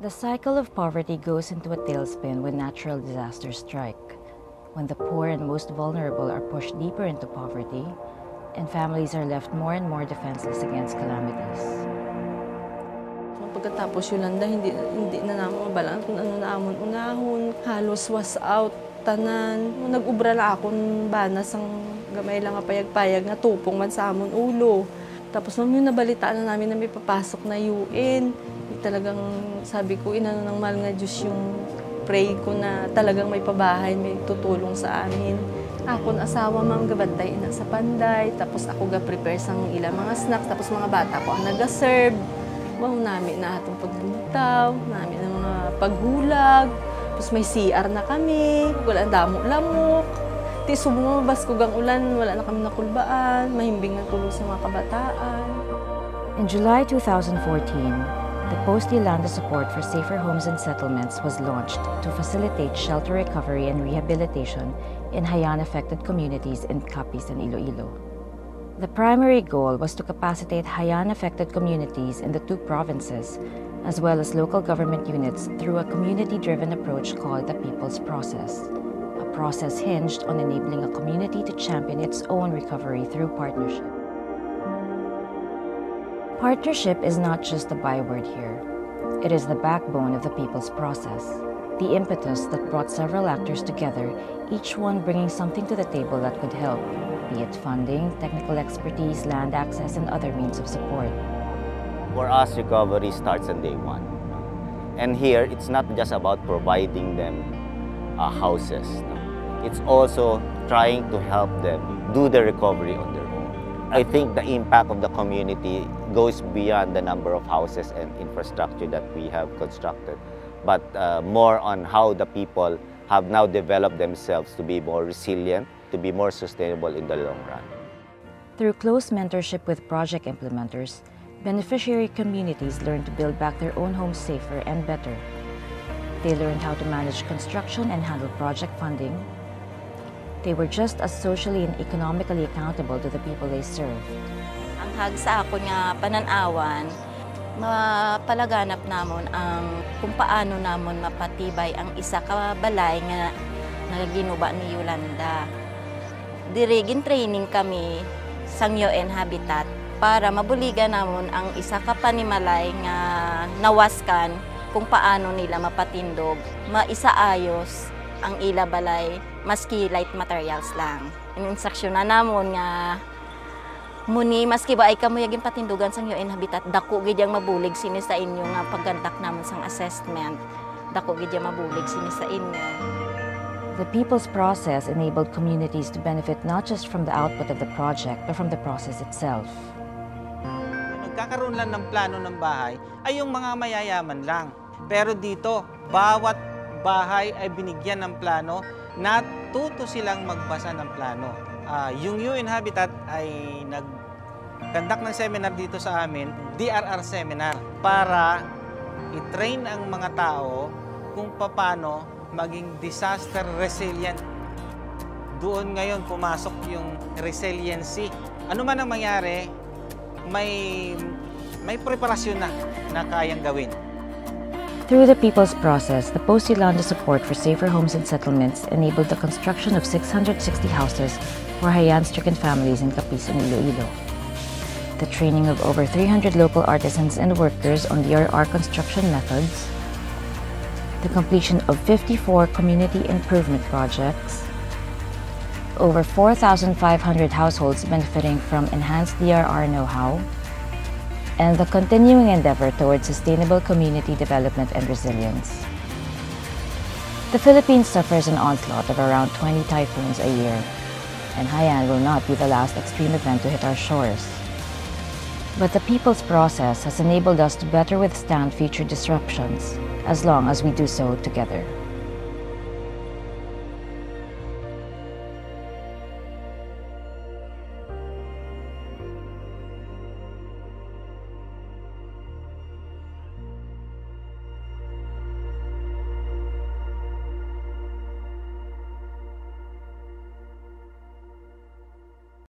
The cycle of poverty goes into a tailspin when natural disasters strike, when the poor and most vulnerable are pushed deeper into poverty, and families are left more and more defenseless against calamities. Pagkatapos Yolanda, hindi na naman mabalaan kung ano na amon unahon, halos was out, tanan. Nag-ubra na akong banas ang gamay lang payag-payag na tupong man sa amon ulo. Tapos nung yung nabalitaan na namin na may papasok na UN, talagang sabi ko, inano ng mahal nga Diyos yung pray ko na talagang may pabahay, may tutulong sa amin. Ako na asawa mang gabantay na sa panday, tapos ako ga-prepare sang ilang mga snacks, tapos mga bata ko ang naga-serve. Wow, namin na itong paglutaw, namin ang mga paghulag, tapos may CR na kami, wala damo-lamok. Di sumumabas ko gang ulan, wala na kami nakulbaan, mahimbing na tulog sa mga kabataan. In July 2014, the Post Yolanda Support for Safer Homes and Settlements was launched to facilitate shelter recovery and rehabilitation in Haiyan-affected communities in Capiz and Iloilo. The primary goal was to capacitate Haiyan-affected communities in the two provinces, as well as local government units through a community-driven approach called the People's Process, a process hinged on enabling a community to champion its own recovery through partnership. Partnership is not just a byword here. It is the backbone of the People's Process, the impetus that brought several actors together, each one bringing something to the table that could help, be it funding, technical expertise, land access, and other means of support. For us, recovery starts on day one. And here, it's not just about providing them houses. It's also trying to help them do the recovery on their own. I think the impact of the community goes beyond the number of houses and infrastructure that we have constructed, but more on how the people have now developed themselves to be more resilient, to be more sustainable in the long run. Through close mentorship with project implementers, beneficiary communities learned to build back their own homes safer and better. They learned how to manage construction and handle project funding. They were just as socially and economically accountable to the people they serve. Ang hag sa ako nga pananawan, mapalaganap namon ang kung paano namon mapatibay ang isa ka balay nga nagaginuba ni Yolanda. Dirigin training kami sa UN Habitat para mabuligan namon ang isa ka panimalay nga nawaskan kung paano nila mapatindog, maisaayos ang ila balay maski light materials lang. Ininstruksyon na namon nga muni maski ba ay kamuyagin patindugan sang UN Habitat, dako gid yang mabulig sini sa inyo nga paggandak namon sang assessment. Dako gid yang mabulig sini sa inyo. The People's Process enabled communities to benefit not just from the output of the project, but from the process itself. Nagkakaroon lang ng plano ng bahay ay yung mga mayayaman lang. Pero dito, bawat bahay ay binigyan ng plano, natuto silang magbasa ng plano. Yung UN Habitat ay nag-conduct ng seminar dito sa amin, DRR seminar, para i-train ang mga tao kung paano maging disaster resilient. Doon ngayon pumasok yung resiliency. Ano man ang mangyari, may preparasyon na kayang gawin. Through the People's Process, the Post Yolanda Support for Safer Homes and Settlements enabled the construction of 660 houses for Haiyan-stricken families in Capiz and Iloilo. The training of over 300 local artisans and workers on DRR construction methods, the completion of 54 community improvement projects, over 4,500 households benefiting from enhanced DRR know-how, and the continuing endeavor towards sustainable community development and resilience. The Philippines suffers an onslaught of around 20 typhoons a year, and Haiyan will not be the last extreme event to hit our shores. But the People's Process has enabled us to better withstand future disruptions, as long as we do so together.